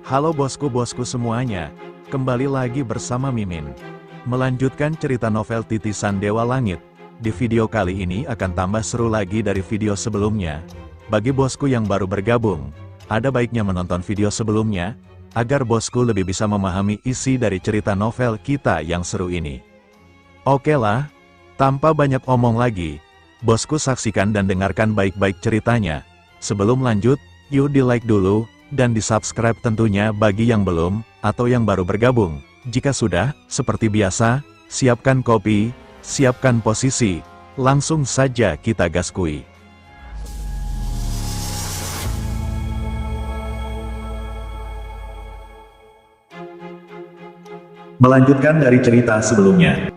Halo bosku-bosku semuanya, kembali lagi bersama Mimin. Melanjutkan cerita novel Titisan Dewa Langit, di video kali ini akan tambah seru lagi dari video sebelumnya. Bagi bosku yang baru bergabung, ada baiknya menonton video sebelumnya, agar bosku lebih bisa memahami isi dari cerita novel kita yang seru ini. Oke lah, tanpa banyak omong lagi, bosku saksikan dan dengarkan baik-baik ceritanya. Sebelum lanjut, yuk di like dulu, dan di subscribe tentunya bagi yang belum, atau yang baru bergabung. Jika sudah, seperti biasa, siapkan kopi, siapkan posisi, langsung saja kita gaskui. Melanjutkan dari cerita sebelumnya.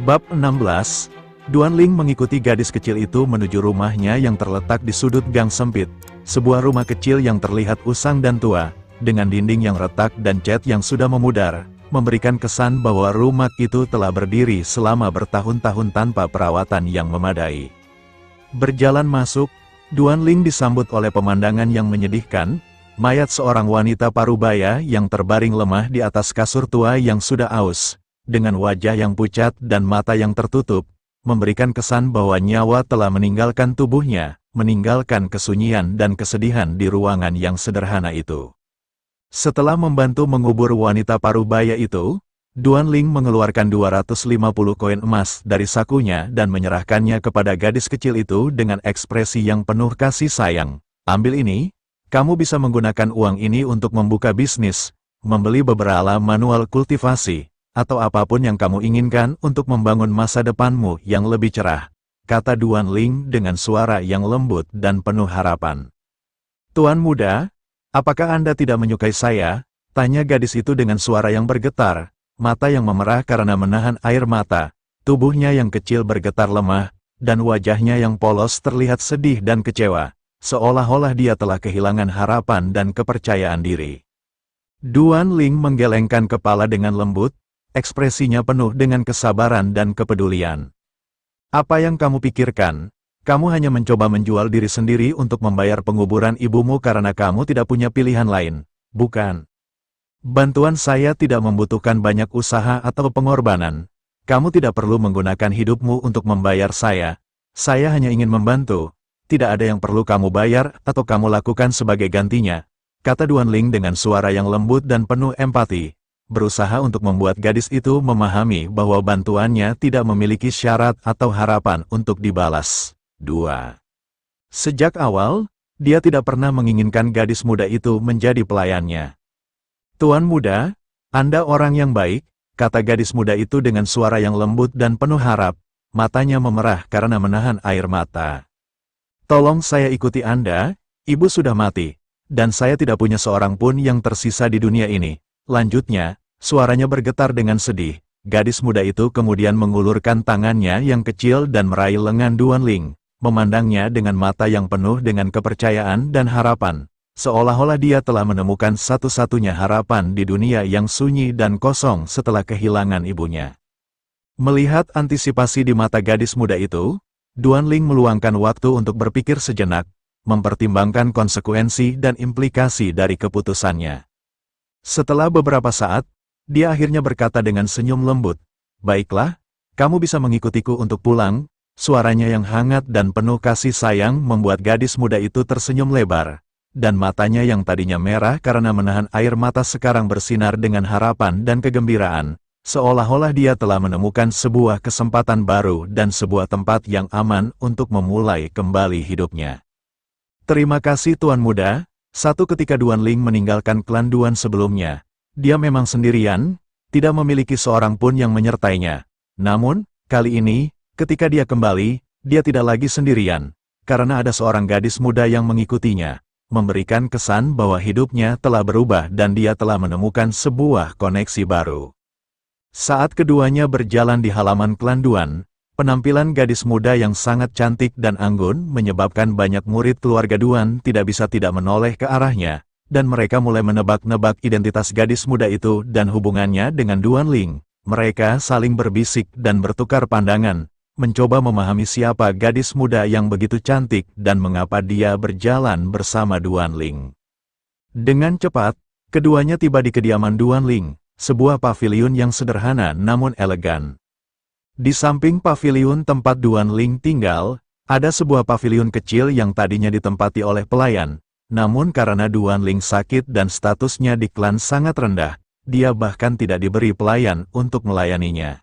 Bab 16, Duanling mengikuti gadis kecil itu menuju rumahnya yang terletak di sudut gang sempit. Sebuah rumah kecil yang terlihat usang dan tua, dengan dinding yang retak dan cat yang sudah memudar, memberikan kesan bahwa rumah itu telah berdiri selama bertahun-tahun tanpa perawatan yang memadai. Berjalan masuk, Duanling disambut oleh pemandangan yang menyedihkan, mayat seorang wanita parubaya yang terbaring lemah di atas kasur tua yang sudah aus, dengan wajah yang pucat dan mata yang tertutup, memberikan kesan bahwa nyawa telah meninggalkan tubuhnya, meninggalkan kesunyian dan kesedihan di ruangan yang sederhana itu. Setelah membantu mengubur wanita parubaya itu, Duanling mengeluarkan 250 koin emas dari sakunya dan menyerahkannya kepada gadis kecil itu dengan ekspresi yang penuh kasih sayang. Ambil ini, kamu bisa menggunakan uang ini untuk membuka bisnis, membeli beberapa manual kultivasi, atau apapun yang kamu inginkan untuk membangun masa depanmu yang lebih cerah, kata Duanling dengan suara yang lembut dan penuh harapan. Tuan muda, apakah Anda tidak menyukai saya? Tanya gadis itu dengan suara yang bergetar, mata yang memerah karena menahan air mata, tubuhnya yang kecil bergetar lemah, dan wajahnya yang polos terlihat sedih dan kecewa, seolah-olah dia telah kehilangan harapan dan kepercayaan diri. Duanling menggelengkan kepala dengan lembut, ekspresinya penuh dengan kesabaran dan kepedulian. Apa yang kamu pikirkan? Kamu hanya mencoba menjual diri sendiri untuk membayar penguburan ibumu karena kamu tidak punya pilihan lain, bukan? Bantuan saya tidak membutuhkan banyak usaha atau pengorbanan. Kamu tidak perlu menggunakan hidupmu untuk membayar saya. Saya hanya ingin membantu. Tidak ada yang perlu kamu bayar atau kamu lakukan sebagai gantinya, kata Duanling dengan suara yang lembut dan penuh empati, berusaha untuk membuat gadis itu memahami bahwa bantuannya tidak memiliki syarat atau harapan untuk dibalas. 2. Sejak awal, dia tidak pernah menginginkan gadis muda itu menjadi pelayannya. Tuan muda, Anda orang yang baik, kata gadis muda itu dengan suara yang lembut dan penuh harap, matanya memerah karena menahan air mata. Tolong saya ikuti Anda, ibu sudah mati, dan saya tidak punya seorang pun yang tersisa di dunia ini. Lanjutnya, suaranya bergetar dengan sedih. Gadis muda itu kemudian mengulurkan tangannya yang kecil dan meraih lengan Duanling, memandangnya dengan mata yang penuh dengan kepercayaan dan harapan, seolah-olah dia telah menemukan satu-satunya harapan di dunia yang sunyi dan kosong setelah kehilangan ibunya. Melihat antisipasi di mata gadis muda itu, Duanling meluangkan waktu untuk berpikir sejenak, mempertimbangkan konsekuensi dan implikasi dari keputusannya. Setelah beberapa saat, dia akhirnya berkata dengan senyum lembut, "Baiklah, kamu bisa mengikutiku untuk pulang." Suaranya yang hangat dan penuh kasih sayang membuat gadis muda itu tersenyum lebar, dan matanya yang tadinya merah karena menahan air mata sekarang bersinar dengan harapan dan kegembiraan, seolah-olah dia telah menemukan sebuah kesempatan baru dan sebuah tempat yang aman untuk memulai kembali hidupnya. Terima kasih Tuan Muda. Satu ketika Duanling meninggalkan klan Duan sebelumnya, dia memang sendirian, tidak memiliki seorang pun yang menyertainya. Namun, kali ini, ketika dia kembali, dia tidak lagi sendirian, karena ada seorang gadis muda yang mengikutinya, memberikan kesan bahwa hidupnya telah berubah dan dia telah menemukan sebuah koneksi baru. Saat keduanya berjalan di halaman klan Duan, penampilan gadis muda yang sangat cantik dan anggun menyebabkan banyak murid keluarga Duan tidak bisa tidak menoleh ke arahnya, dan mereka mulai menebak-nebak identitas gadis muda itu dan hubungannya dengan Duanling. Mereka saling berbisik dan bertukar pandangan, mencoba memahami siapa gadis muda yang begitu cantik dan mengapa dia berjalan bersama Duanling. Dengan cepat, Keduanya tiba di kediaman Duan Ling, sebuah paviliun yang sederhana namun elegan. Di samping paviliun tempat Duan Ling tinggal, ada sebuah paviliun kecil yang tadinya ditempati oleh pelayan. Namun karena Duan Ling sakit dan statusnya di klan sangat rendah, dia bahkan tidak diberi pelayan untuk melayaninya.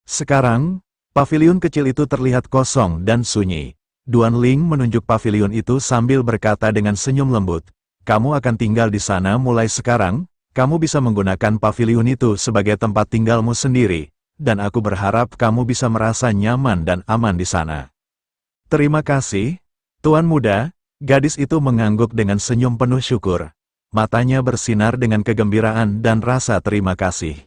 Sekarang, paviliun kecil itu terlihat kosong dan sunyi. Duan Ling menunjuk paviliun itu sambil berkata dengan senyum lembut, "Kamu akan tinggal di sana mulai sekarang, kamu bisa menggunakan paviliun itu sebagai tempat tinggalmu sendiri. Dan aku berharap kamu bisa merasa nyaman dan aman di sana." "Terima kasih, Tuan Muda," gadis itu mengangguk dengan senyum penuh syukur. Matanya bersinar dengan kegembiraan dan rasa terima kasih.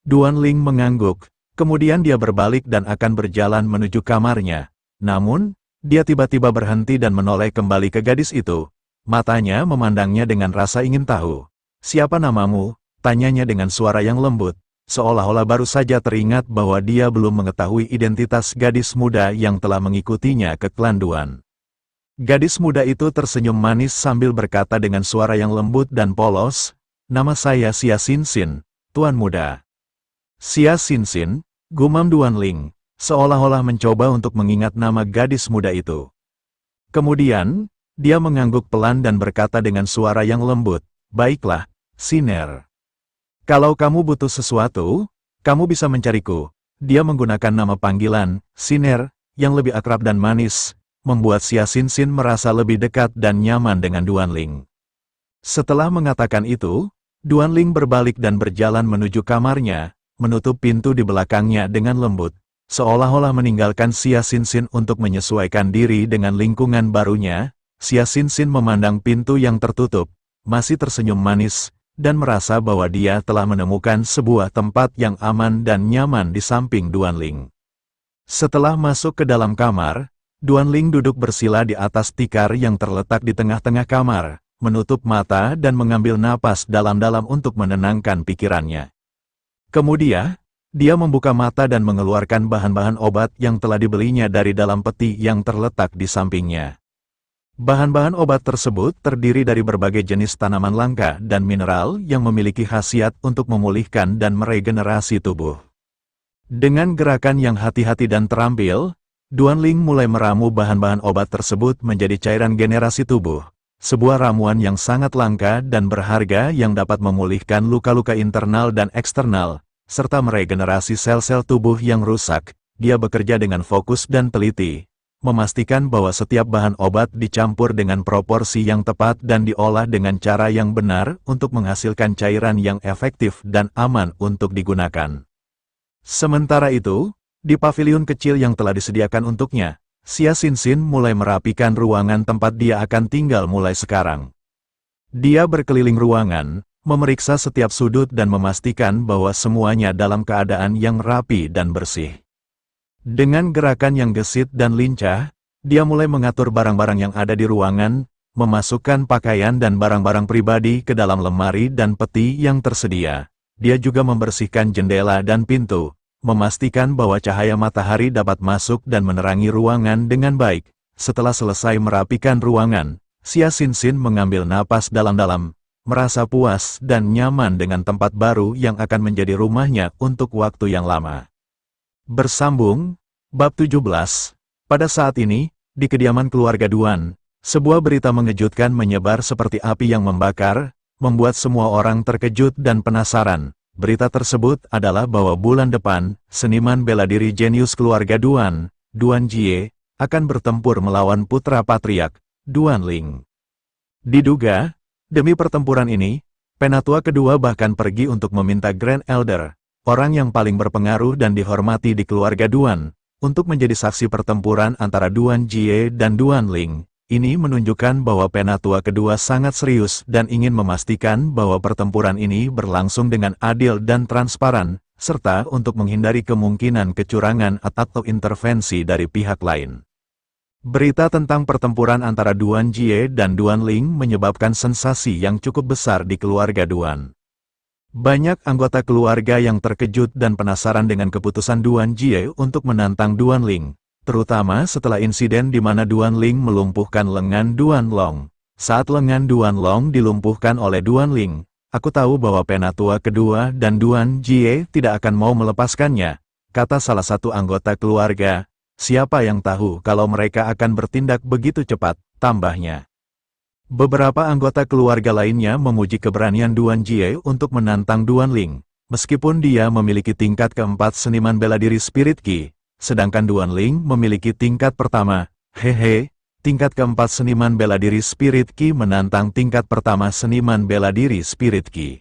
Duan Ling mengangguk, kemudian dia berbalik dan akan berjalan menuju kamarnya. Namun, dia tiba-tiba berhenti dan menoleh kembali ke gadis itu. Matanya memandangnya dengan rasa ingin tahu. "Siapa namamu?" tanyanya dengan suara yang lembut. Seolah-olah baru saja teringat bahwa dia belum mengetahui identitas gadis muda yang telah mengikutinya ke klan Duan. Gadis muda itu tersenyum manis sambil berkata dengan suara yang lembut dan polos, "Nama saya Xia Xinxin, Tuan Muda." "Xia Xinxin," gumam Duan Ling, seolah-olah mencoba untuk mengingat nama gadis muda itu. Kemudian, dia mengangguk pelan dan berkata dengan suara yang lembut, "Baiklah, Siner. Kalau kamu butuh sesuatu, kamu bisa mencariku." Dia menggunakan nama panggilan, Siner, yang lebih akrab dan manis, membuat Xia Xinxin merasa lebih dekat dan nyaman dengan Duan Ling. Setelah mengatakan itu, Duan Ling berbalik dan berjalan menuju kamarnya, menutup pintu di belakangnya dengan lembut, seolah-olah meninggalkan Xia Xinxin untuk menyesuaikan diri dengan lingkungan barunya. Xia Xinxin memandang pintu yang tertutup, masih tersenyum manis, dan merasa bahwa dia telah menemukan sebuah tempat yang aman dan nyaman di samping Duan Ling. Setelah masuk ke dalam kamar, Duan Ling duduk bersila di atas tikar yang terletak di tengah-tengah kamar, menutup mata dan mengambil napas dalam-dalam untuk menenangkan pikirannya. Kemudian, dia membuka mata dan mengeluarkan bahan-bahan obat yang telah dibelinya dari dalam peti yang terletak di sampingnya. Bahan-bahan obat tersebut terdiri dari berbagai jenis tanaman langka dan mineral yang memiliki khasiat untuk memulihkan dan meregenerasi tubuh. Dengan gerakan yang hati-hati dan terampil, Duan Ling mulai meramu bahan-bahan obat tersebut menjadi cairan generasi tubuh, sebuah ramuan yang sangat langka dan berharga yang dapat memulihkan luka-luka internal dan eksternal, serta meregenerasi sel-sel tubuh yang rusak. Dia bekerja dengan fokus dan teliti, memastikan bahwa setiap bahan obat dicampur dengan proporsi yang tepat dan diolah dengan cara yang benar untuk menghasilkan cairan yang efektif dan aman untuk digunakan. Sementara itu, di paviliun kecil yang telah disediakan untuknya, Xia Xinxin mulai merapikan ruangan tempat dia akan tinggal mulai sekarang. Dia berkeliling ruangan, memeriksa setiap sudut dan memastikan bahwa semuanya dalam keadaan yang rapi dan bersih. Dengan gerakan yang gesit dan lincah, dia mulai mengatur barang-barang yang ada di ruangan, memasukkan pakaian dan barang-barang pribadi ke dalam lemari dan peti yang tersedia. Dia juga membersihkan jendela dan pintu, memastikan bahwa cahaya matahari dapat masuk dan menerangi ruangan dengan baik. Setelah selesai merapikan ruangan, Xia Xinxin mengambil napas dalam-dalam, merasa puas dan nyaman dengan tempat baru yang akan menjadi rumahnya untuk waktu yang lama. Bersambung, Bab 17. Pada saat ini, di kediaman keluarga Duan, sebuah berita mengejutkan menyebar seperti api yang membakar, membuat semua orang terkejut dan penasaran. Berita tersebut adalah bahwa bulan depan, seniman bela diri jenius keluarga Duan, Duan Jie, akan bertempur melawan putra patriark, Duan Ling. Diduga, demi pertempuran ini, penatua kedua bahkan pergi untuk meminta Grand Elder, orang yang paling berpengaruh dan dihormati di keluarga Duan, untuk menjadi saksi pertempuran antara Duan Jie dan Duan Ling. Ini menunjukkan bahwa penatua kedua sangat serius dan ingin memastikan bahwa pertempuran ini berlangsung dengan adil dan transparan, serta untuk menghindari kemungkinan kecurangan atau intervensi dari pihak lain. Berita tentang pertempuran antara Duan Jie dan Duan Ling menyebabkan sensasi yang cukup besar di keluarga Duan. Banyak anggota keluarga yang terkejut dan penasaran dengan keputusan Duan Jie untuk menantang Duan Ling, terutama setelah insiden di mana Duan Ling melumpuhkan lengan Duan Long. Saat lengan Duan Long dilumpuhkan oleh Duan Ling, aku tahu bahwa penatua kedua dan Duan Jie tidak akan mau melepaskannya, kata salah satu anggota keluarga. Siapa yang tahu kalau mereka akan bertindak begitu cepat, tambahnya. Beberapa anggota keluarga lainnya memuji keberanian Duan Jie untuk menantang Duan Ling, meskipun dia memiliki tingkat keempat seniman bela diri Spirit Ki, sedangkan Duan Ling memiliki tingkat pertama. Hehe. Tingkat keempat seniman bela diri Spirit Ki menantang tingkat pertama seniman bela diri Spirit Ki.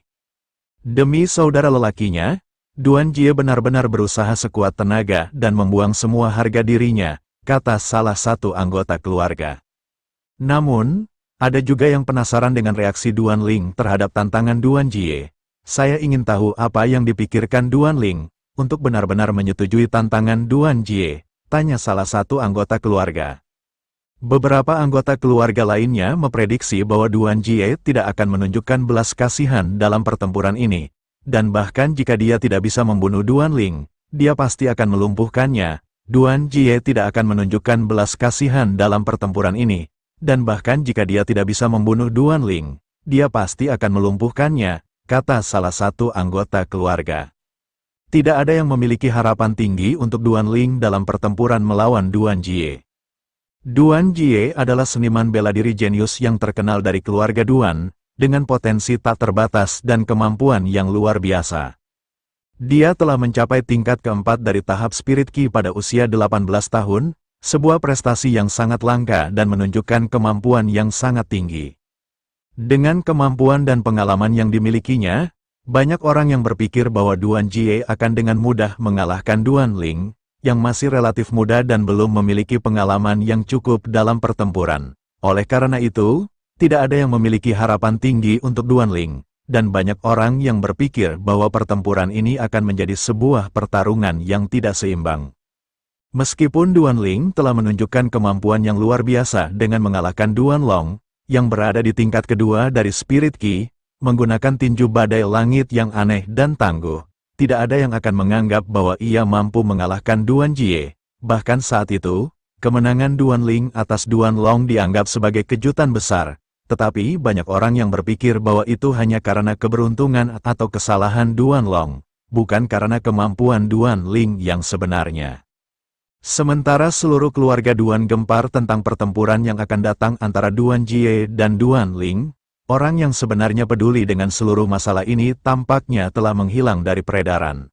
Demi saudara lelakinya, Duan Jie benar-benar berusaha sekuat tenaga dan membuang semua harga dirinya, kata salah satu anggota keluarga. Namun, ada juga yang penasaran dengan reaksi Duan Ling terhadap tantangan Duan Jie. Saya ingin tahu apa yang dipikirkan Duan Ling untuk benar-benar menyetujui tantangan Duan Jie, tanya salah satu anggota keluarga. Beberapa anggota keluarga lainnya memprediksi bahwa Duan Jie tidak akan menunjukkan belas kasihan dalam pertempuran ini, dan bahkan jika dia tidak bisa membunuh Duan Ling, dia pasti akan melumpuhkannya. Duan Jie tidak akan menunjukkan belas kasihan dalam pertempuran ini, dan bahkan jika dia tidak bisa membunuh Duan Ling, dia pasti akan melumpuhkannya, kata salah satu anggota keluarga. Tidak ada yang memiliki harapan tinggi untuk Duan Ling dalam pertempuran melawan Duan Jie. Duan Jie adalah seniman bela diri jenius yang terkenal dari keluarga Duan, dengan potensi tak terbatas dan kemampuan yang luar biasa. Dia telah mencapai tingkat keempat dari tahap Spirit Ki pada usia 18 tahun, sebuah prestasi yang sangat langka dan menunjukkan kemampuan yang sangat tinggi. Dengan kemampuan dan pengalaman yang dimilikinya, banyak orang yang berpikir bahwa Duan Jie akan dengan mudah mengalahkan Duan Ling, yang masih relatif muda dan belum memiliki pengalaman yang cukup dalam pertempuran. Oleh karena itu, tidak ada yang memiliki harapan tinggi untuk Duan Ling, dan banyak orang yang berpikir bahwa pertempuran ini akan menjadi sebuah pertarungan yang tidak seimbang. Meskipun Duan Ling telah menunjukkan kemampuan yang luar biasa dengan mengalahkan Duan Long, yang berada di tingkat kedua dari Spirit Ki, menggunakan tinju badai langit yang aneh dan tangguh, tidak ada yang akan menganggap bahwa ia mampu mengalahkan Duan Jie. Bahkan saat itu, kemenangan Duan Ling atas Duan Long dianggap sebagai kejutan besar, tetapi banyak orang yang berpikir bahwa itu hanya karena keberuntungan atau kesalahan Duan Long, bukan karena kemampuan Duan Ling yang sebenarnya. Sementara seluruh keluarga Duan gempar tentang pertempuran yang akan datang antara Duan Jie dan Duan Ling, orang yang sebenarnya peduli dengan seluruh masalah ini tampaknya telah menghilang dari peredaran.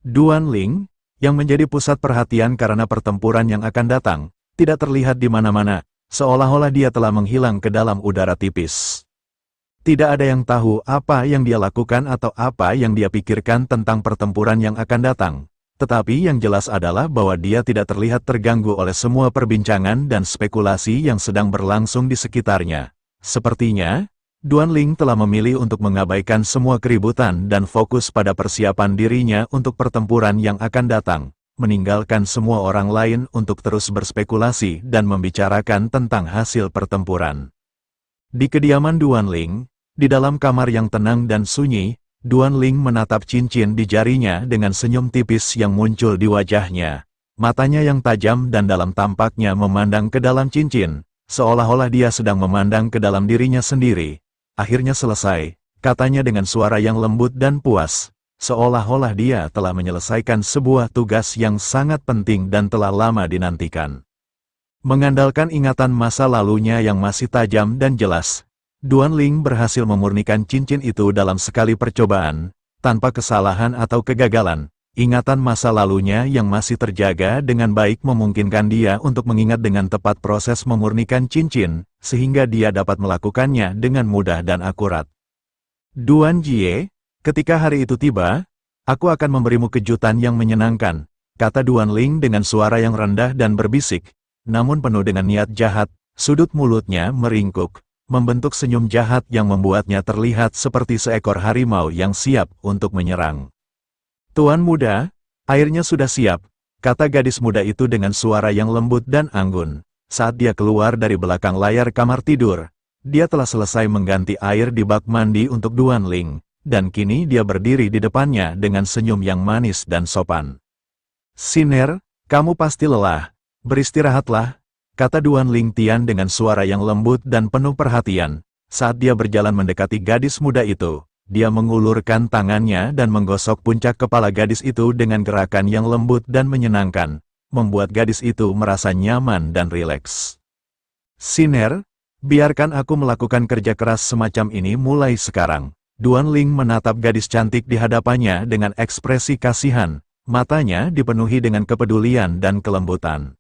Duan Ling, yang menjadi pusat perhatian karena pertempuran yang akan datang, tidak terlihat di mana-mana, seolah-olah dia telah menghilang ke dalam udara tipis. Tidak ada yang tahu apa yang dia lakukan atau apa yang dia pikirkan tentang pertempuran yang akan datang. Tetapi yang jelas adalah bahwa dia tidak terlihat terganggu oleh semua perbincangan dan spekulasi yang sedang berlangsung di sekitarnya. Sepertinya, Duan Ling telah memilih untuk mengabaikan semua keributan dan fokus pada persiapan dirinya untuk pertempuran yang akan datang, meninggalkan semua orang lain untuk terus berspekulasi dan membicarakan tentang hasil pertempuran. Di kediaman Duan Ling, di dalam kamar yang tenang dan sunyi, Duan Ling menatap cincin di jarinya dengan senyum tipis yang muncul di wajahnya. Matanya yang tajam dan dalam tampaknya memandang ke dalam cincin, seolah-olah dia sedang memandang ke dalam dirinya sendiri. Akhirnya selesai, katanya dengan suara yang lembut dan puas, seolah-olah dia telah menyelesaikan sebuah tugas yang sangat penting dan telah lama dinantikan. Mengandalkan ingatan masa lalunya yang masih tajam dan jelas, Duan Ling berhasil memurnikan cincin itu dalam sekali percobaan, tanpa kesalahan atau kegagalan. Ingatan masa lalunya yang masih terjaga dengan baik memungkinkan dia untuk mengingat dengan tepat proses memurnikan cincin, sehingga dia dapat melakukannya dengan mudah dan akurat. Duan Jie, ketika hari itu tiba, aku akan memberimu kejutan yang menyenangkan, kata Duan Ling dengan suara yang rendah dan berbisik, namun penuh dengan niat jahat. Sudut mulutnya meringkuk, membentuk senyum jahat yang membuatnya terlihat seperti seekor harimau yang siap untuk menyerang. Tuan muda, airnya sudah siap, kata gadis muda itu dengan suara yang lembut dan anggun. Saat dia keluar dari belakang layar kamar tidur, dia telah selesai mengganti air di bak mandi untuk Duan Ling, dan kini dia berdiri di depannya dengan senyum yang manis dan sopan. Siner, kamu pasti lelah, beristirahatlah, kata Duan Ling Tian dengan suara yang lembut dan penuh perhatian. Saat dia berjalan mendekati gadis muda itu, dia mengulurkan tangannya dan menggosok puncak kepala gadis itu dengan gerakan yang lembut dan menyenangkan, membuat gadis itu merasa nyaman dan rileks. Siner, biarkan aku melakukan kerja keras semacam ini mulai sekarang. Duan Ling menatap gadis cantik di hadapannya dengan ekspresi kasihan, matanya dipenuhi dengan kepedulian dan kelembutan.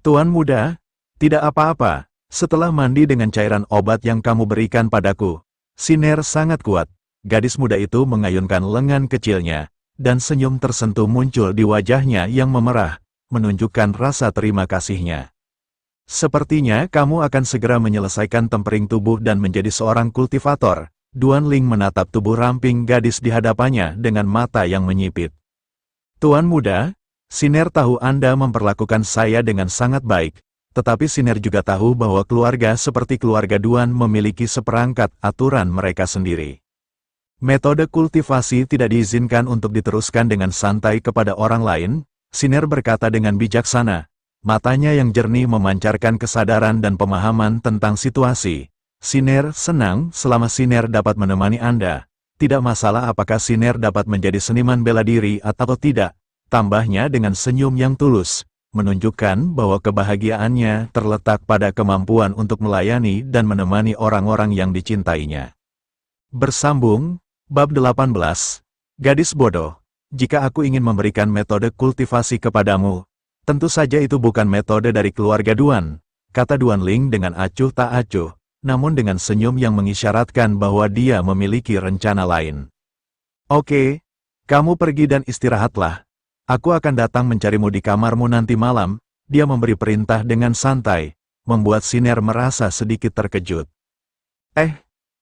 Tuan muda, tidak apa-apa, setelah mandi dengan cairan obat yang kamu berikan padaku. Siner sangat kuat. Gadis muda itu mengayunkan lengan kecilnya, dan senyum tersentuh muncul di wajahnya yang memerah, menunjukkan rasa terima kasihnya. Sepertinya kamu akan segera menyelesaikan tempering tubuh dan menjadi seorang kultivator. Duan Ling menatap tubuh ramping gadis di hadapannya dengan mata yang menyipit. Tuan muda, Siner tahu Anda memperlakukan saya dengan sangat baik, tetapi Siner juga tahu bahwa keluarga seperti keluarga Duan memiliki seperangkat aturan mereka sendiri. Metode kultivasi tidak diizinkan untuk diteruskan dengan santai kepada orang lain, Siner berkata dengan bijaksana. Matanya yang jernih memancarkan kesadaran dan pemahaman tentang situasi. Siner senang selama Siner dapat menemani Anda. Tidak masalah apakah Siner dapat menjadi seniman bela diri atau tidak. Tambahnya dengan senyum yang tulus, menunjukkan bahwa kebahagiaannya terletak pada kemampuan untuk melayani dan menemani orang-orang yang dicintainya. Bersambung, Bab 18, Gadis Bodoh. Jika aku ingin memberikan metode kultivasi kepadamu, tentu saja itu bukan metode dari keluarga Duan, kata Duan Ling dengan acuh tak acuh, namun dengan senyum yang mengisyaratkan bahwa dia memiliki rencana lain. Oke, kamu pergi dan istirahatlah. Aku akan datang mencarimu di kamarmu nanti malam. Dia memberi perintah dengan santai, membuat Siner merasa sedikit terkejut.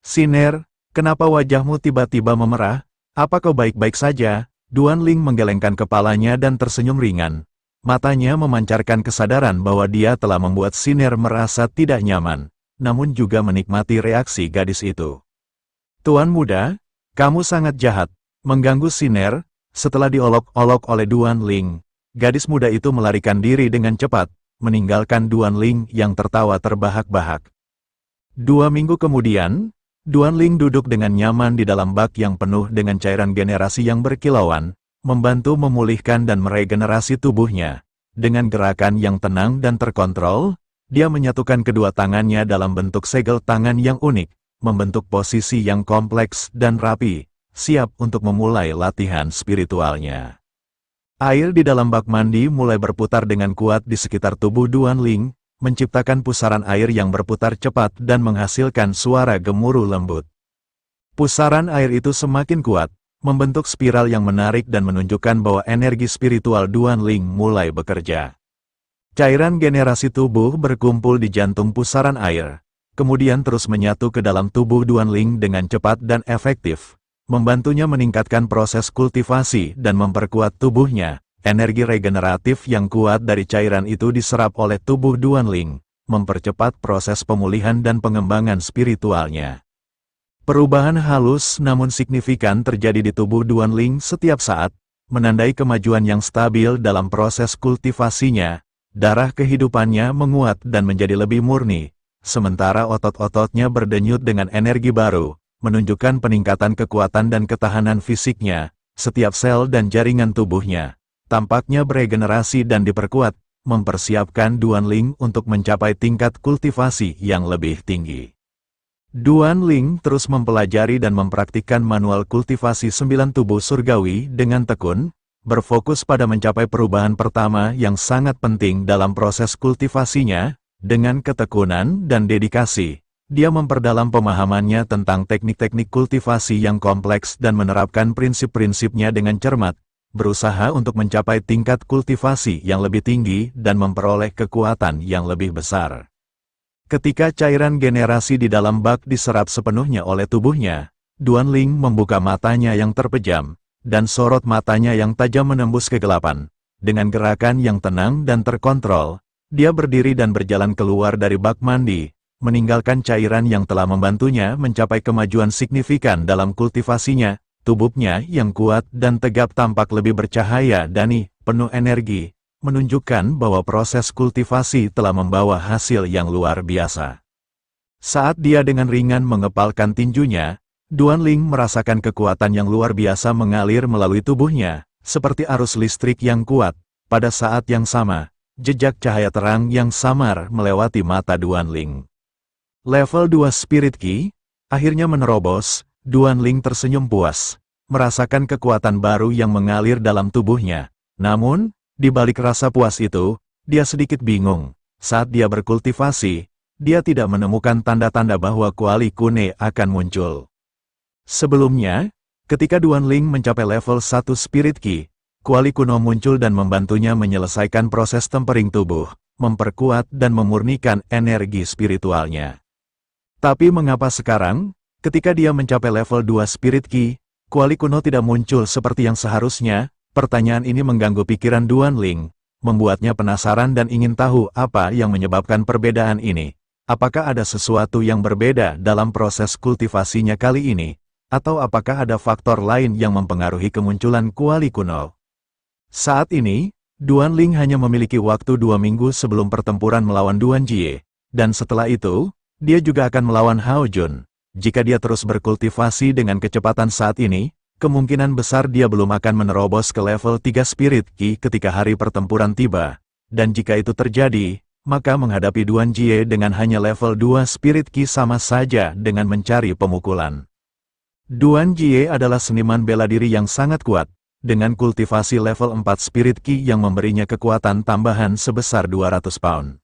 Siner, kenapa wajahmu tiba-tiba memerah? Apa kau baik-baik saja? Duan Ling menggelengkan kepalanya dan tersenyum ringan. Matanya memancarkan kesadaran bahwa dia telah membuat Siner merasa tidak nyaman, namun juga menikmati reaksi gadis itu. Tuan muda, kamu sangat jahat, mengganggu Siner. Setelah diolok-olok oleh Duan Ling, gadis muda itu melarikan diri dengan cepat, meninggalkan Duan Ling yang tertawa terbahak-bahak. 2 minggu kemudian, Duan Ling duduk dengan nyaman di dalam bak yang penuh dengan cairan generasi yang berkilauan, membantu memulihkan dan meregenerasi tubuhnya. Dengan gerakan yang tenang dan terkontrol, dia menyatukan kedua tangannya dalam bentuk segel tangan yang unik, membentuk posisi yang kompleks dan rapi, siap untuk memulai latihan spiritualnya. Air di dalam bak mandi mulai berputar dengan kuat di sekitar tubuh Duan Ling, menciptakan pusaran air yang berputar cepat dan menghasilkan suara gemuruh lembut. Pusaran air itu semakin kuat, membentuk spiral yang menarik dan menunjukkan bahwa energi spiritual Duan Ling mulai bekerja. Cairan generasi tubuh berkumpul di jantung pusaran air, kemudian terus menyatu ke dalam tubuh Duan Ling dengan cepat dan efektif, membantunya meningkatkan proses kultivasi dan memperkuat tubuhnya. Energi regeneratif yang kuat dari cairan itu diserap oleh tubuh Duan Ling, mempercepat proses pemulihan dan pengembangan spiritualnya. Perubahan halus namun signifikan terjadi di tubuh Duan Ling setiap saat, menandai kemajuan yang stabil dalam proses kultivasinya. Darah kehidupannya menguat dan menjadi lebih murni, sementara otot-ototnya berdenyut dengan energi baru, menunjukkan peningkatan kekuatan dan ketahanan fisiknya. Setiap sel dan jaringan tubuhnya tampaknya beregenerasi dan diperkuat, mempersiapkan Duan Ling untuk mencapai tingkat kultivasi yang lebih tinggi. Duan Ling terus mempelajari dan mempraktikkan manual kultivasi 9 tubuh surgawi dengan tekun, berfokus pada mencapai perubahan pertama yang sangat penting dalam proses kultivasinya. Dengan ketekunan dan dedikasi, dia memperdalam pemahamannya tentang teknik-teknik kultivasi yang kompleks dan menerapkan prinsip-prinsipnya dengan cermat, berusaha untuk mencapai tingkat kultivasi yang lebih tinggi dan memperoleh kekuatan yang lebih besar. Ketika cairan generasi di dalam bak diserap sepenuhnya oleh tubuhnya, Duan Ling membuka matanya yang terpejam, dan sorot matanya yang tajam menembus kegelapan. Dengan gerakan yang tenang dan terkontrol, dia berdiri dan berjalan keluar dari bak mandi, meninggalkan cairan yang telah membantunya mencapai kemajuan signifikan dalam kultivasinya. Tubuhnya yang kuat dan tegap tampak lebih bercahaya dan penuh energi, menunjukkan bahwa proses kultivasi telah membawa hasil yang luar biasa. Saat dia dengan ringan mengepalkan tinjunya, Duanling merasakan kekuatan yang luar biasa mengalir melalui tubuhnya, seperti arus listrik yang kuat. Pada saat yang sama, jejak cahaya terang yang samar melewati mata Duanling. Level 2 Spirit Ki akhirnya menerobos. Duanling tersenyum puas, merasakan kekuatan baru yang mengalir dalam tubuhnya. Namun, di balik rasa puas itu, dia sedikit bingung. Saat dia berkultivasi, dia tidak menemukan tanda-tanda bahwa kuali kune akan muncul. Sebelumnya, ketika Duanling mencapai level 1 Spirit Ki, kuali kuno muncul dan membantunya menyelesaikan proses tempering tubuh, memperkuat dan memurnikan energi spiritualnya. Tapi mengapa sekarang, ketika dia mencapai level 2 Spirit Ki, kuali kuno tidak muncul seperti yang seharusnya? Pertanyaan ini mengganggu pikiran Duanling, membuatnya penasaran dan ingin tahu apa yang menyebabkan perbedaan ini. Apakah ada sesuatu yang berbeda dalam proses kultivasinya kali ini? Atau apakah ada faktor lain yang mempengaruhi kemunculan kuali kuno? Saat ini, Duanling hanya memiliki waktu 2 minggu sebelum pertempuran melawan Duan Jie, dan setelah itu, dia juga akan melawan Hao Jun. Jika dia terus berkultivasi dengan kecepatan saat ini, kemungkinan besar dia belum akan menerobos ke level 3 Spirit Ki ketika hari pertempuran tiba. Dan jika itu terjadi, maka menghadapi Duan Jie dengan hanya level 2 Spirit Ki sama saja dengan mencari pemukulan. Duan Jie adalah seniman bela diri yang sangat kuat, dengan kultivasi level 4 Spirit Ki yang memberinya kekuatan tambahan sebesar 200 pound.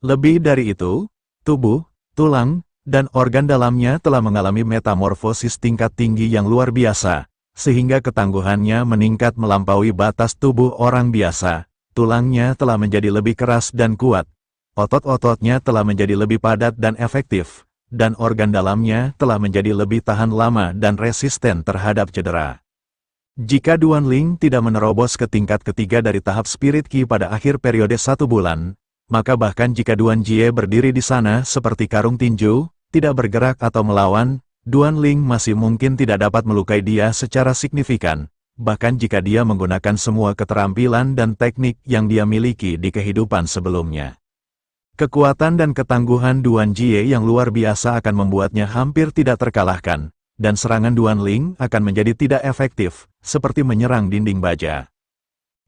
Lebih dari itu, tubuh, tulang, dan organ dalamnya telah mengalami metamorfosis tingkat tinggi yang luar biasa, sehingga ketangguhannya meningkat melampaui batas tubuh orang biasa. Tulangnya telah menjadi lebih keras dan kuat, otot-ototnya telah menjadi lebih padat dan efektif, dan organ dalamnya telah menjadi lebih tahan lama dan resisten terhadap cedera. Jika Duanling tidak menerobos ke tingkat ketiga dari tahap Spirit Ki pada akhir periode 1 bulan, maka bahkan jika Duan Jie berdiri di sana seperti karung tinju, tidak bergerak atau melawan, Duanling masih mungkin tidak dapat melukai dia secara signifikan, bahkan jika dia menggunakan semua keterampilan dan teknik yang dia miliki di kehidupan sebelumnya. Kekuatan dan ketangguhan Duan Jie yang luar biasa akan membuatnya hampir tidak terkalahkan, dan serangan Duanling akan menjadi tidak efektif, seperti menyerang dinding baja.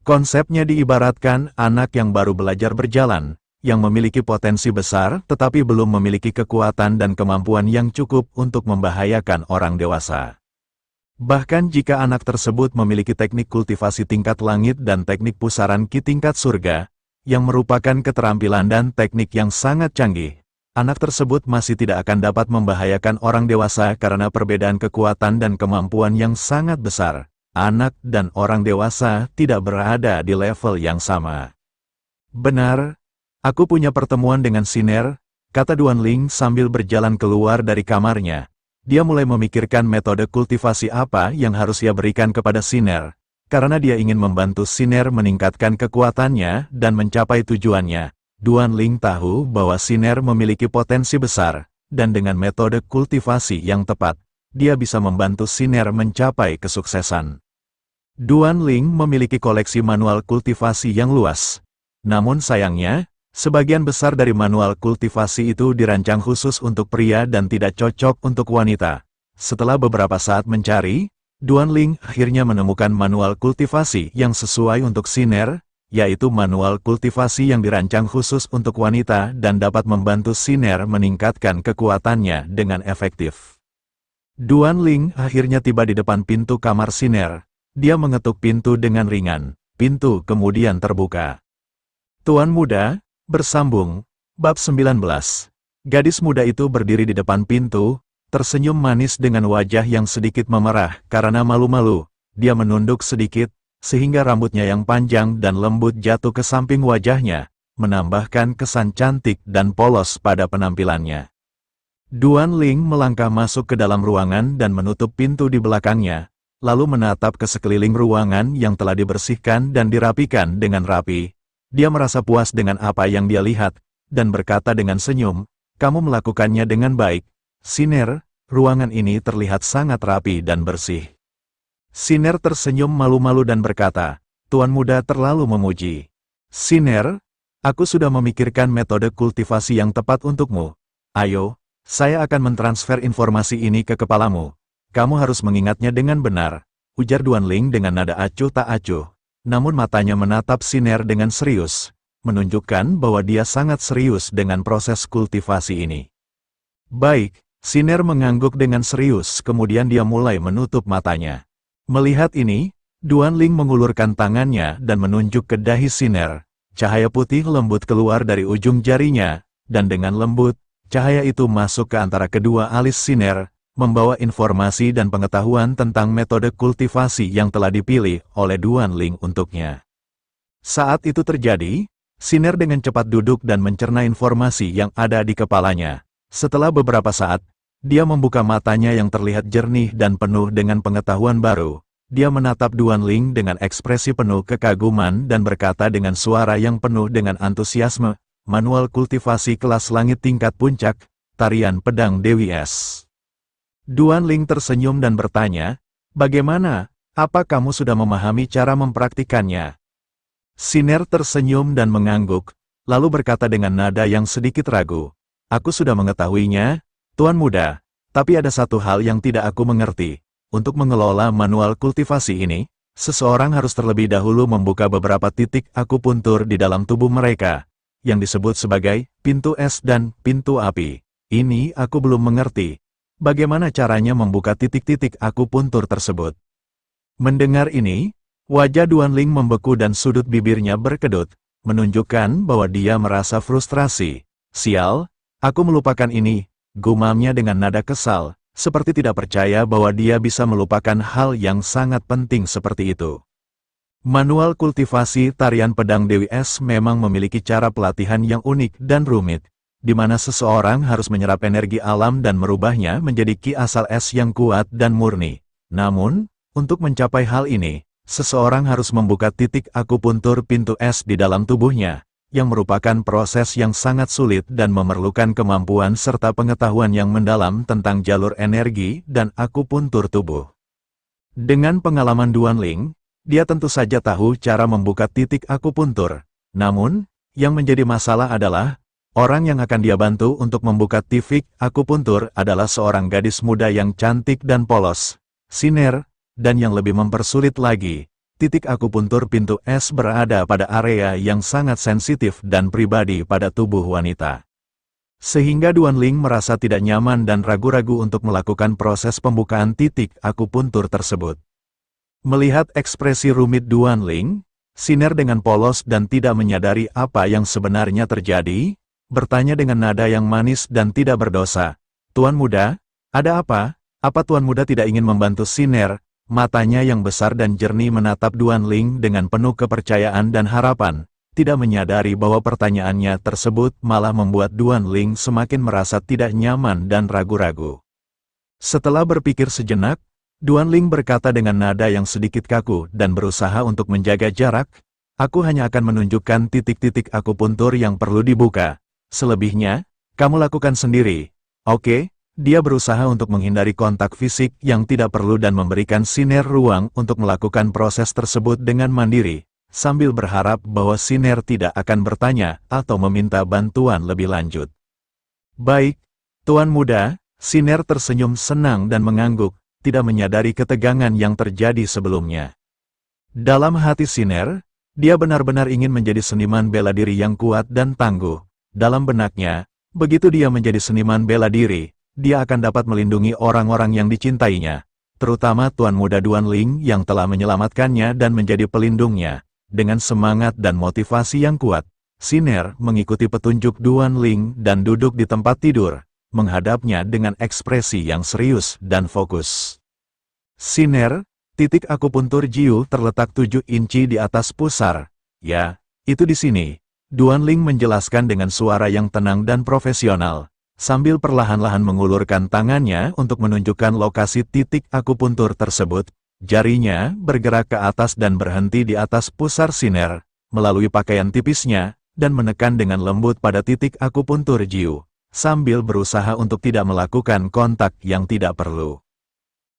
Konsepnya diibaratkan anak yang baru belajar berjalan, yang memiliki potensi besar tetapi belum memiliki kekuatan dan kemampuan yang cukup untuk membahayakan orang dewasa. Bahkan jika anak tersebut memiliki teknik kultivasi tingkat langit dan teknik pusaran Ki tingkat surga, yang merupakan keterampilan dan teknik yang sangat canggih, anak tersebut masih tidak akan dapat membahayakan orang dewasa karena perbedaan kekuatan dan kemampuan yang sangat besar. Anak dan orang dewasa tidak berada di level yang sama. Benar, aku punya pertemuan dengan Siner, kata Duanling sambil berjalan keluar dari kamarnya. Dia mulai memikirkan metode kultivasi apa yang harus ia berikan kepada Siner, karena dia ingin membantu Siner meningkatkan kekuatannya dan mencapai tujuannya. Duanling tahu bahwa Siner memiliki potensi besar, dan dengan metode kultivasi yang tepat, dia bisa membantu Siner mencapai kesuksesan. Duanling memiliki koleksi manual kultivasi yang luas. Namun sayangnya, sebagian besar dari manual kultivasi itu dirancang khusus untuk pria dan tidak cocok untuk wanita. Setelah beberapa saat mencari, Duanling akhirnya menemukan manual kultivasi yang sesuai untuk Siner, yaitu manual kultivasi yang dirancang khusus untuk wanita dan dapat membantu Siner meningkatkan kekuatannya dengan efektif. Duanling akhirnya tiba di depan pintu kamar Siner. Dia mengetuk pintu dengan ringan. Pintu kemudian terbuka. Tuan muda, bersambung, bab 19. Gadis muda itu berdiri di depan pintu, tersenyum manis dengan wajah yang sedikit memerah karena malu-malu. Dia menunduk sedikit, sehingga rambutnya yang panjang dan lembut jatuh ke samping wajahnya, menambahkan kesan cantik dan polos pada penampilannya. Duanling melangkah masuk ke dalam ruangan dan menutup pintu di belakangnya, lalu menatap ke sekeliling ruangan yang telah dibersihkan dan dirapikan dengan rapi. Dia merasa puas dengan apa yang dia lihat, dan berkata dengan senyum, "Kamu melakukannya dengan baik, Siner, ruangan ini terlihat sangat rapi dan bersih." Siner tersenyum malu-malu dan berkata, "Tuan muda terlalu memuji. Siner, aku sudah memikirkan metode kultivasi yang tepat untukmu. Ayo, saya akan mentransfer informasi ini ke kepalamu. Kamu harus mengingatnya dengan benar, ujar Duanling dengan nada acuh tak acuh. Namun matanya menatap Siner dengan serius, menunjukkan bahwa dia sangat serius dengan proses kultivasi ini. Baik, Siner mengangguk dengan serius, kemudian dia mulai menutup matanya. Melihat ini, Duanling mengulurkan tangannya dan menunjuk ke dahi Siner. Cahaya putih lembut keluar dari ujung jarinya, dan dengan lembut, cahaya itu masuk ke antara kedua alis Siner, membawa informasi dan pengetahuan tentang metode kultivasi yang telah dipilih oleh Duanling untuknya. Saat itu terjadi, Siner dengan cepat duduk dan mencerna informasi yang ada di kepalanya. Setelah beberapa saat, dia membuka matanya yang terlihat jernih dan penuh dengan pengetahuan baru. Dia menatap Duanling dengan ekspresi penuh kekaguman dan berkata dengan suara yang penuh dengan antusiasme, "Manual kultivasi kelas langit tingkat puncak, tarian pedang Dewi Es." Duanling tersenyum dan bertanya, "Bagaimana? Apa kamu sudah memahami cara mempraktikannya?" Siner tersenyum dan mengangguk, lalu berkata dengan nada yang sedikit ragu, "Aku sudah mengetahuinya, Tuan Muda, tapi ada satu hal yang tidak aku mengerti. Untuk mengelola manual kultivasi ini, seseorang harus terlebih dahulu membuka beberapa titik akupuntur di dalam tubuh mereka, yang disebut sebagai pintu es dan pintu api. Ini aku belum mengerti. Bagaimana caranya membuka titik-titik akupuntur tersebut?" Mendengar ini, wajah Duanling membeku dan sudut bibirnya berkedut, menunjukkan bahwa dia merasa frustrasi. "Sial, aku melupakan ini," gumamnya dengan nada kesal, seperti tidak percaya bahwa dia bisa melupakan hal yang sangat penting seperti itu. Manual kultivasi tarian pedang Dewi Es memang memiliki cara pelatihan yang unik dan rumit, di mana seseorang harus menyerap energi alam dan merubahnya menjadi ki asal es yang kuat dan murni. Namun, untuk mencapai hal ini, seseorang harus membuka titik akupuntur pintu es di dalam tubuhnya, yang merupakan proses yang sangat sulit dan memerlukan kemampuan serta pengetahuan yang mendalam tentang jalur energi dan akupuntur tubuh. Dengan pengalaman Duanling, dia tentu saja tahu cara membuka titik akupuntur. Namun, yang menjadi masalah adalah, orang yang akan dia bantu untuk membuka titik akupuntur adalah seorang gadis muda yang cantik dan polos, Siner, dan yang lebih mempersulit lagi, titik akupuntur pintu es berada pada area yang sangat sensitif dan pribadi pada tubuh wanita. Sehingga Duanling merasa tidak nyaman dan ragu-ragu untuk melakukan proses pembukaan titik akupuntur tersebut. Melihat ekspresi rumit Duanling, Siner dengan polos dan tidak menyadari apa yang sebenarnya terjadi, bertanya dengan nada yang manis dan tidak berdosa, "Tuan Muda, ada apa? Apa Tuan Muda tidak ingin membantu?" Siner, matanya yang besar dan jernih menatap Duanling dengan penuh kepercayaan dan harapan, tidak menyadari bahwa pertanyaannya tersebut malah membuat Duanling semakin merasa tidak nyaman dan ragu-ragu. Setelah berpikir sejenak, Duanling berkata dengan nada yang sedikit kaku dan berusaha untuk menjaga jarak, "Aku hanya akan menunjukkan titik-titik akupuntur yang perlu dibuka. Selebihnya, kamu lakukan sendiri, oke?" Dia berusaha untuk menghindari kontak fisik yang tidak perlu dan memberikan Siner ruang untuk melakukan proses tersebut dengan mandiri, sambil berharap bahwa Siner tidak akan bertanya atau meminta bantuan lebih lanjut. "Baik, Tuan Muda," Siner tersenyum senang dan mengangguk, tidak menyadari ketegangan yang terjadi sebelumnya. Dalam hati Siner, dia benar-benar ingin menjadi seniman bela diri yang kuat dan tangguh. Dalam benaknya, begitu dia menjadi seniman bela diri, dia akan dapat melindungi orang-orang yang dicintainya, terutama Tuan Muda Duanling yang telah menyelamatkannya dan menjadi pelindungnya. Dengan semangat dan motivasi yang kuat, Siner mengikuti petunjuk Duanling dan duduk di tempat tidur, menghadapnya dengan ekspresi yang serius dan fokus. "Siner, titik akupuntur Jiu terletak 7 inci di atas pusar. Ya, itu di sini," Duanling menjelaskan dengan suara yang tenang dan profesional, sambil perlahan-lahan mengulurkan tangannya untuk menunjukkan lokasi titik akupuntur tersebut. Jarinya bergerak ke atas dan berhenti di atas pusar Siner, melalui pakaian tipisnya, dan menekan dengan lembut pada titik akupuntur Jiu, sambil berusaha untuk tidak melakukan kontak yang tidak perlu.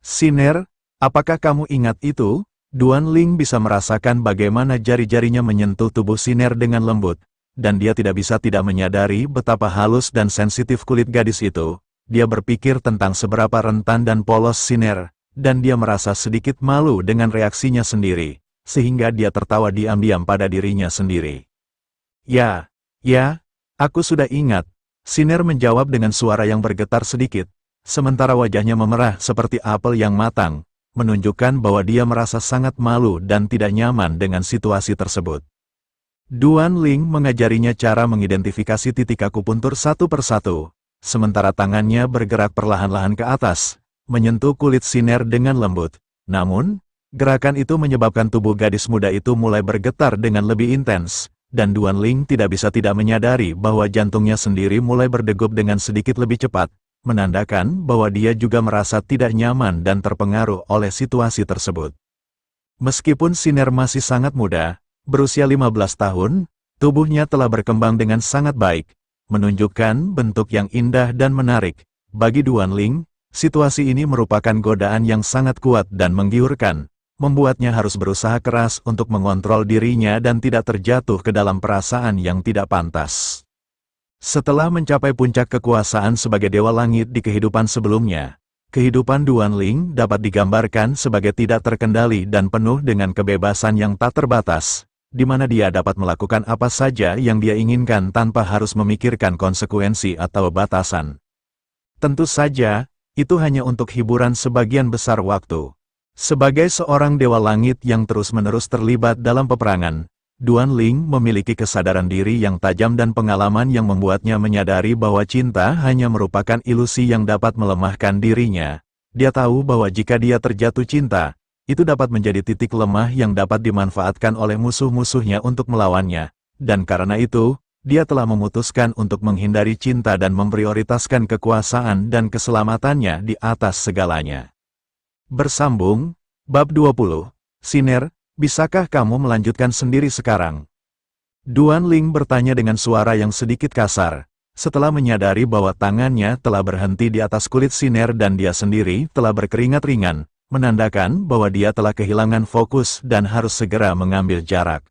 "Siner, apakah kamu ingat itu?" Duan Ling bisa merasakan bagaimana jari-jarinya menyentuh tubuh Siner dengan lembut, dan dia tidak bisa tidak menyadari betapa halus dan sensitif kulit gadis itu. Dia berpikir tentang seberapa rentan dan polos Siner, dan dia merasa sedikit malu dengan reaksinya sendiri, sehingga dia tertawa diam-diam pada dirinya sendiri. Ya, aku sudah ingat, Siner menjawab dengan suara yang bergetar sedikit, sementara wajahnya memerah seperti apel yang matang, menunjukkan bahwa dia merasa sangat malu dan tidak nyaman dengan situasi tersebut. Duan Ling mengajarinya cara mengidentifikasi titik akupuntur satu persatu, sementara tangannya bergerak perlahan-lahan ke atas, menyentuh kulit Siner dengan lembut. Namun, gerakan itu menyebabkan tubuh gadis muda itu mulai bergetar dengan lebih intens, dan Duan Ling tidak bisa tidak menyadari bahwa jantungnya sendiri mulai berdegup dengan sedikit lebih cepat, menandakan bahwa dia juga merasa tidak nyaman dan terpengaruh oleh situasi tersebut. Meskipun Siner masih sangat muda, berusia 15 tahun, tubuhnya telah berkembang dengan sangat baik, menunjukkan bentuk yang indah dan menarik. Bagi Duan Ling, situasi ini merupakan godaan yang sangat kuat dan menggiurkan, membuatnya harus berusaha keras untuk mengontrol dirinya dan tidak terjatuh ke dalam perasaan yang tidak pantas. Setelah mencapai puncak kekuasaan sebagai Dewa Langit di kehidupan sebelumnya, kehidupan Duan Ling dapat digambarkan sebagai tidak terkendali dan penuh dengan kebebasan yang tak terbatas, di mana dia dapat melakukan apa saja yang dia inginkan tanpa harus memikirkan konsekuensi atau batasan. Tentu saja, itu hanya untuk hiburan sebagian besar waktu. Sebagai seorang Dewa Langit yang terus-menerus terlibat dalam peperangan, Duan Ling memiliki kesadaran diri yang tajam dan pengalaman yang membuatnya menyadari bahwa cinta hanya merupakan ilusi yang dapat melemahkan dirinya. Dia tahu bahwa jika dia terjatuh cinta, itu dapat menjadi titik lemah yang dapat dimanfaatkan oleh musuh-musuhnya untuk melawannya. Dan karena itu, dia telah memutuskan untuk menghindari cinta dan memprioritaskan kekuasaan dan keselamatannya di atas segalanya. Bersambung, Bab 20, Siner, bisakah kamu melanjutkan sendiri sekarang? Duan Ling bertanya dengan suara yang sedikit kasar, setelah menyadari bahwa tangannya telah berhenti di atas kulit Siner dan dia sendiri telah berkeringat ringan, menandakan bahwa dia telah kehilangan fokus dan harus segera mengambil jarak.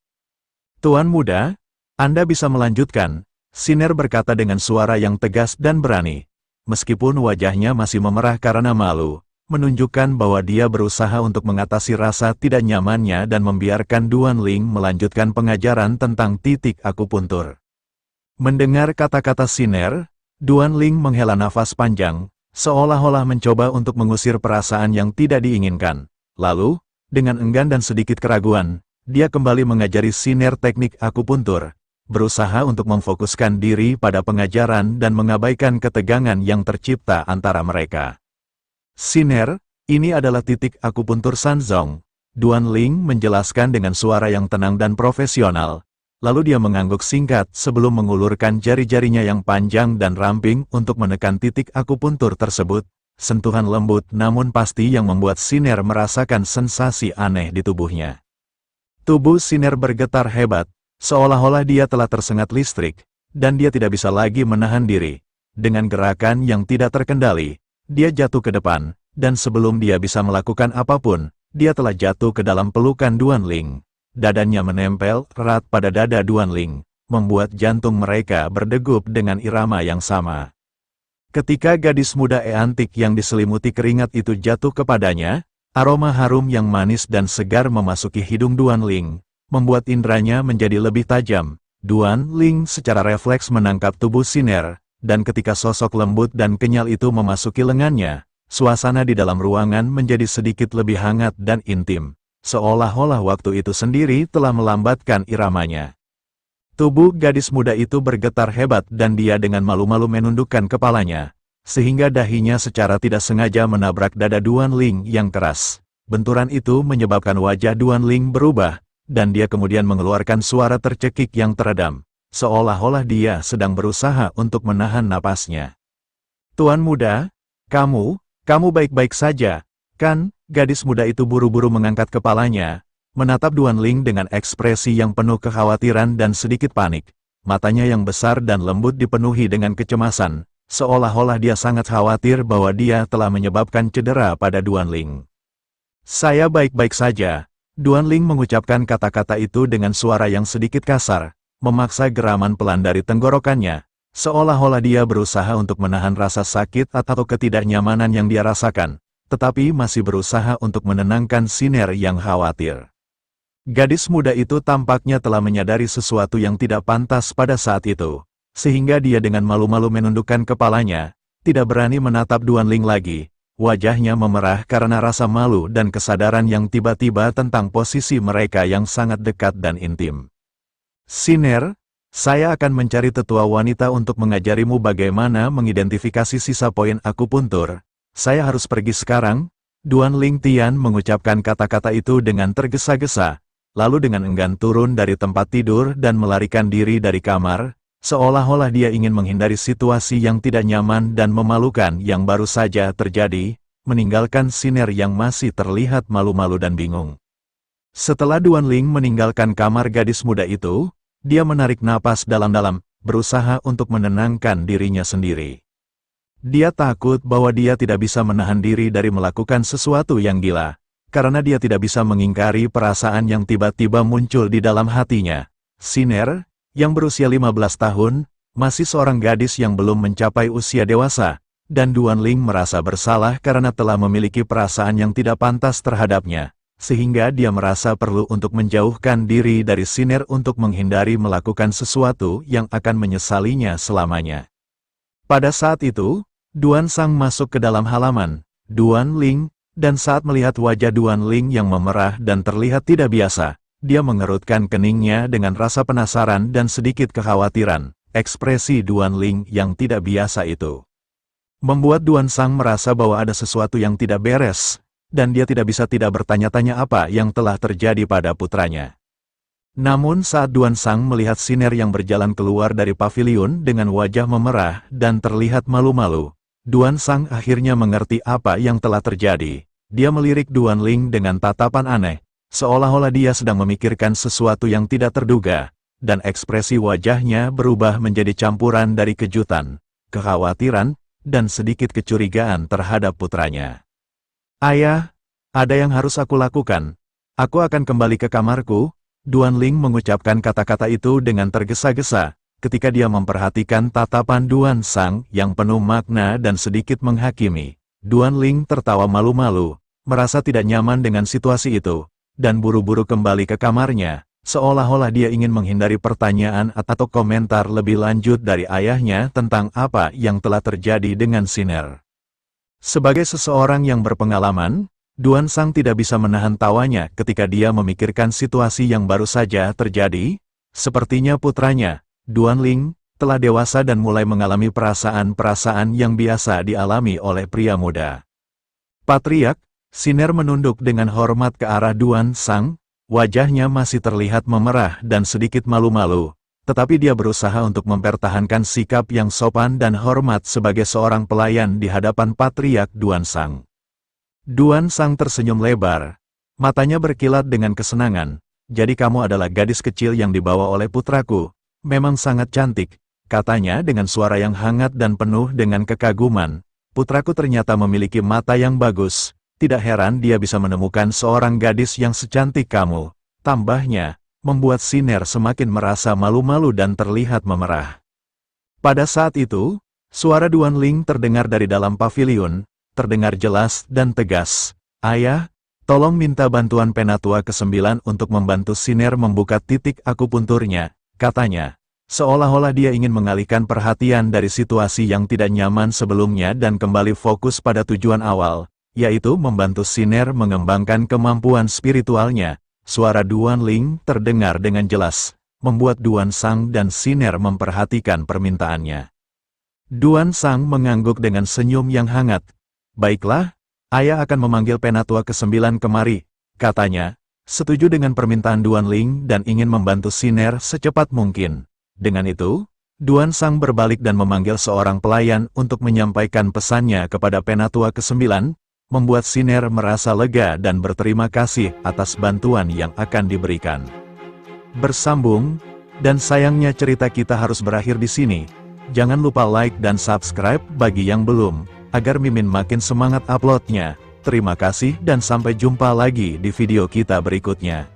Tuan muda, Anda bisa melanjutkan, Siner berkata dengan suara yang tegas dan berani, meskipun wajahnya masih memerah karena malu, menunjukkan bahwa dia berusaha untuk mengatasi rasa tidak nyamannya dan membiarkan Duan Ling melanjutkan pengajaran tentang titik akupuntur. Mendengar kata-kata Siner, Duan Ling menghela nafas panjang, seolah-olah mencoba untuk mengusir perasaan yang tidak diinginkan. Lalu, dengan enggan dan sedikit keraguan, dia kembali mengajari Siner teknik akupuntur, berusaha untuk memfokuskan diri pada pengajaran dan mengabaikan ketegangan yang tercipta antara mereka. Siner, ini adalah titik akupuntur Sanzong, Duan Ling menjelaskan dengan suara yang tenang dan profesional. Lalu dia mengangguk singkat sebelum mengulurkan jari-jarinya yang panjang dan ramping untuk menekan titik akupuntur tersebut. Sentuhan lembut namun pasti yang membuat Siner merasakan sensasi aneh di tubuhnya. Tubuh Siner bergetar hebat, seolah-olah dia telah tersengat listrik, dan dia tidak bisa lagi menahan diri. Dengan gerakan yang tidak terkendali, dia jatuh ke depan, dan sebelum dia bisa melakukan apapun, dia telah jatuh ke dalam pelukan Duan Ling. Dadanya menempel erat pada dada Duan Ling, membuat jantung mereka berdegup dengan irama yang sama. Ketika gadis muda antik yang diselimuti keringat itu jatuh kepadanya, aroma harum yang manis dan segar memasuki hidung Duan Ling, membuat indranya menjadi lebih tajam. Duan Ling secara refleks menangkap tubuh Siner, dan ketika sosok lembut dan kenyal itu memasuki lengannya, suasana di dalam ruangan menjadi sedikit lebih hangat dan intim, seolah-olah waktu itu sendiri telah melambatkan iramanya. Tubuh gadis muda itu bergetar hebat dan dia dengan malu-malu menundukkan kepalanya, sehingga dahinya secara tidak sengaja menabrak dada Duan Ling yang keras. Benturan itu menyebabkan wajah Duan Ling berubah, dan dia kemudian mengeluarkan suara tercekik yang teredam, seolah-olah dia sedang berusaha untuk menahan napasnya. Tuan muda, kamu baik-baik saja, kan? Gadis muda itu buru-buru mengangkat kepalanya, menatap Duan Ling dengan ekspresi yang penuh kekhawatiran dan sedikit panik. Matanya yang besar dan lembut dipenuhi dengan kecemasan, seolah-olah dia sangat khawatir bahwa dia telah menyebabkan cedera pada Duan Ling. Saya baik-baik saja, Duanling mengucapkan kata-kata itu dengan suara yang sedikit kasar, memaksa geraman pelan dari tenggorokannya, seolah-olah dia berusaha untuk menahan rasa sakit atau ketidaknyamanan yang dia rasakan, tetapi masih berusaha untuk menenangkan Siner yang khawatir. Gadis muda itu tampaknya telah menyadari sesuatu yang tidak pantas pada saat itu, sehingga dia dengan malu-malu menundukkan kepalanya, tidak berani menatap Duanling lagi. Wajahnya memerah karena rasa malu dan kesadaran yang tiba-tiba tentang posisi mereka yang sangat dekat dan intim. Siner, saya akan mencari tetua wanita untuk mengajarimu bagaimana mengidentifikasi sisa poin akupuntur. Saya harus pergi sekarang. Duanling Tian mengucapkan kata-kata itu dengan tergesa-gesa, lalu dengan enggan turun dari tempat tidur dan melarikan diri dari kamar, seolah-olah dia ingin menghindari situasi yang tidak nyaman dan memalukan yang baru saja terjadi, meninggalkan Siner yang masih terlihat malu-malu dan bingung. Setelah Duanling meninggalkan kamar gadis muda itu, dia menarik napas dalam-dalam, berusaha untuk menenangkan dirinya sendiri. Dia takut bahwa dia tidak bisa menahan diri dari melakukan sesuatu yang gila, karena dia tidak bisa mengingkari perasaan yang tiba-tiba muncul di dalam hatinya. Siner, yang berusia 15 tahun, masih seorang gadis yang belum mencapai usia dewasa, dan Duanling merasa bersalah karena telah memiliki perasaan yang tidak pantas terhadapnya, sehingga dia merasa perlu untuk menjauhkan diri dari Siner untuk menghindari melakukan sesuatu yang akan menyesalinya selamanya. Pada saat itu, Duansang masuk ke dalam halaman, Duanling, dan saat melihat wajah Duanling yang memerah dan terlihat tidak biasa, dia mengerutkan keningnya dengan rasa penasaran dan sedikit kekhawatiran. Ekspresi Duanling yang tidak biasa itu membuat Duansang merasa bahwa ada sesuatu yang tidak beres, dan dia tidak bisa tidak bertanya-tanya apa yang telah terjadi pada putranya. Namun saat Duansang melihat Siner yang berjalan keluar dari paviliun dengan wajah memerah dan terlihat malu-malu, Duansang akhirnya mengerti apa yang telah terjadi. Dia melirik Duanling dengan tatapan aneh, seolah-olah dia sedang memikirkan sesuatu yang tidak terduga, dan ekspresi wajahnya berubah menjadi campuran dari kejutan, kekhawatiran, dan sedikit kecurigaan terhadap putranya. Ayah, ada yang harus aku lakukan. Aku akan kembali ke kamarku. Duanling mengucapkan kata-kata itu dengan tergesa-gesa, ketika dia memperhatikan tatapan Duansang yang penuh makna dan sedikit menghakimi. Duanling tertawa malu-malu, merasa tidak nyaman dengan situasi itu, dan buru-buru kembali ke kamarnya, seolah-olah dia ingin menghindari pertanyaan atau komentar lebih lanjut dari ayahnya tentang apa yang telah terjadi dengan Siner. Sebagai seseorang yang berpengalaman, Duansang tidak bisa menahan tawanya ketika dia memikirkan situasi yang baru saja terjadi. Sepertinya putranya, Duanling, telah dewasa dan mulai mengalami perasaan-perasaan yang biasa dialami oleh pria muda. Patriark, Siner menunduk dengan hormat ke arah Duansang, wajahnya masih terlihat memerah dan sedikit malu-malu, tetapi dia berusaha untuk mempertahankan sikap yang sopan dan hormat sebagai seorang pelayan di hadapan Patriark Duansang. Duansang tersenyum lebar, matanya berkilat dengan kesenangan. Jadi kamu adalah gadis kecil yang dibawa oleh putraku, memang sangat cantik, katanya dengan suara yang hangat dan penuh dengan kekaguman. Putraku ternyata memiliki mata yang bagus. Tidak heran dia bisa menemukan seorang gadis yang secantik kamu. Tambahnya, membuat Siner semakin merasa malu-malu dan terlihat memerah. Pada saat itu, suara Duanling terdengar dari dalam paviliun, terdengar jelas dan tegas. Ayah, tolong minta bantuan Penatua ke-9 untuk membantu Siner membuka titik akupunturnya, katanya. Seolah-olah dia ingin mengalihkan perhatian dari situasi yang tidak nyaman sebelumnya dan kembali fokus pada tujuan awal, yaitu membantu Siner mengembangkan kemampuan spiritualnya. Suara Duanling terdengar dengan jelas, membuat Duansang dan Siner memperhatikan permintaannya. Duansang mengangguk dengan senyum yang hangat. Baiklah, ayah akan memanggil Penatua ke-9 kemari, katanya, setuju dengan permintaan Duanling dan ingin membantu Siner secepat mungkin. Dengan itu, Duansang berbalik dan memanggil seorang pelayan untuk menyampaikan pesannya kepada Penatua ke-9, membuat Siner merasa lega dan berterima kasih atas bantuan yang akan diberikan. Bersambung, dan sayangnya cerita kita harus berakhir di sini. Jangan lupa like dan subscribe bagi yang belum, agar Mimin makin semangat uploadnya. Terima kasih dan sampai jumpa lagi di video kita berikutnya.